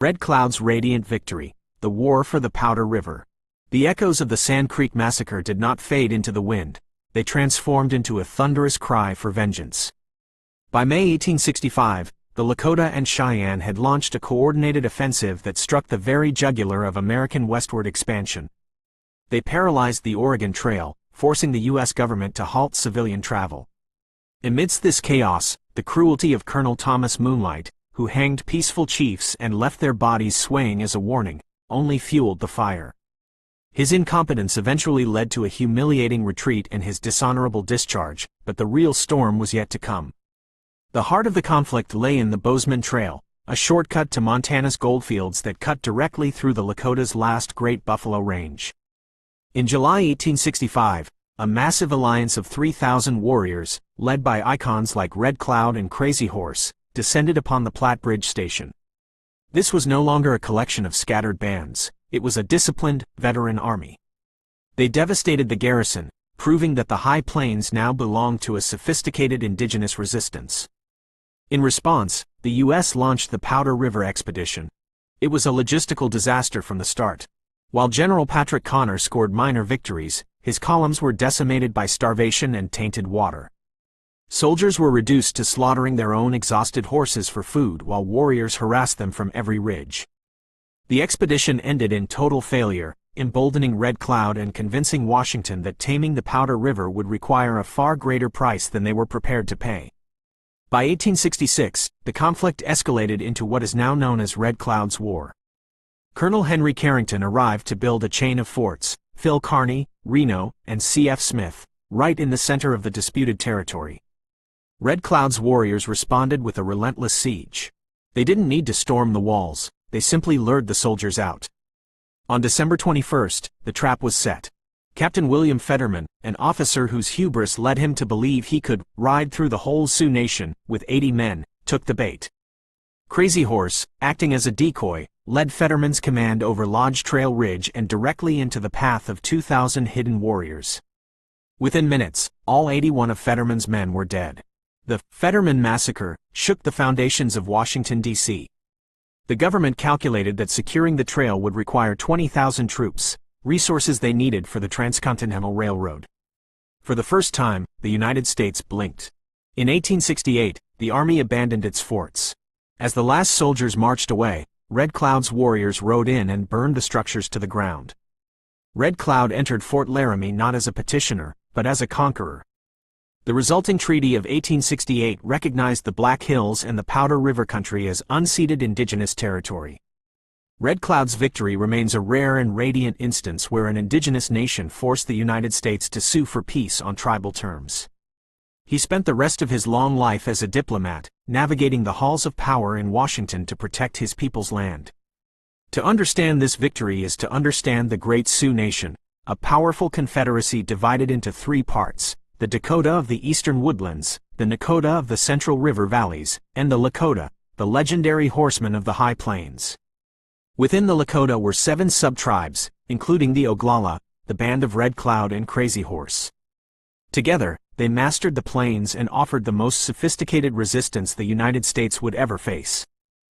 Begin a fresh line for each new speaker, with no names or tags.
Red Cloud's radiant victory, the war for the Powder River. The echoes of the Sand Creek Massacre did not fade into the wind, they transformed into a thunderous cry for vengeance. By May 1865, the Lakota and Cheyenne had launched a coordinated offensive that struck the very jugular of American westward expansion. They paralyzed the Oregon Trail, forcing the U.S. government to halt civilian travel. Amidst this chaos, the cruelty of Colonel Thomas Moonlight, who hanged peaceful chiefs and left their bodies swaying as a warning, only fueled the fire. His incompetence eventually led to a humiliating retreat and his dishonorable discharge, but the real storm was yet to come. The heart of the conflict lay in the Bozeman Trail, a shortcut to Montana's goldfields that cut directly through the Lakota's last great buffalo range. In July 1865, a massive alliance of 3,000 warriors, led by icons like Red Cloud and Crazy Horse, descended upon the Platte Bridge Station. This was no longer a collection of scattered bands, it was a disciplined, veteran army. They devastated the garrison, proving that the High Plains now belonged to a sophisticated indigenous resistance. In response, the U.S. launched the Powder River Expedition. It was a logistical disaster from the start. While General Patrick Connor scored minor victories, his columns were decimated by starvation and tainted water. Soldiers were reduced to slaughtering their own exhausted horses for food while warriors harassed them from every ridge. The expedition ended in total failure, emboldening Red Cloud and convincing Washington that taming the Powder River would require a far greater price than they were prepared to pay. By 1866, the conflict escalated into what is now known as Red Cloud's War. Colonel Henry Carrington arrived to build a chain of forts, Phil Kearny, Reno, and C.F. Smith, right in the center of the disputed territory. Red Cloud's warriors responded with a relentless siege. They didn't need to storm the walls, they simply lured the soldiers out. On December 21st, the trap was set. Captain William Fetterman, an officer whose hubris led him to believe he could ride through the whole Sioux Nation with 80 men, took the bait. Crazy Horse, acting as a decoy, led Fetterman's command over Lodge Trail Ridge and directly into the path of 2,000 hidden warriors. Within minutes, all 81 of Fetterman's men were dead. The Fetterman Massacre shook the foundations of Washington, D.C. The government calculated that securing the trail would require 20,000 troops, resources they needed for the Transcontinental Railroad. For the first time, the United States blinked. In 1868, the Army abandoned its forts. As the last soldiers marched away, Red Cloud's warriors rode in and burned the structures to the ground. Red Cloud entered Fort Laramie not as a petitioner, but as a conqueror. The resulting Treaty of 1868 recognized the Black Hills and the Powder River Country as unceded indigenous territory. Red Cloud's victory remains a rare and radiant instance where an indigenous nation forced the United States to sue for peace on tribal terms. He spent the rest of his long life as a diplomat, navigating the halls of power in Washington to protect his people's land. To understand this victory is to understand the Great Sioux Nation, a powerful confederacy divided into three parts: the Dakota of the Eastern Woodlands, the Nakota of the Central River Valleys, and the Lakota, the legendary horsemen of the High Plains. Within the Lakota were 7 sub-tribes, including the Oglala, the band of Red Cloud and Crazy Horse. Together, they mastered the plains and offered the most sophisticated resistance the United States would ever face.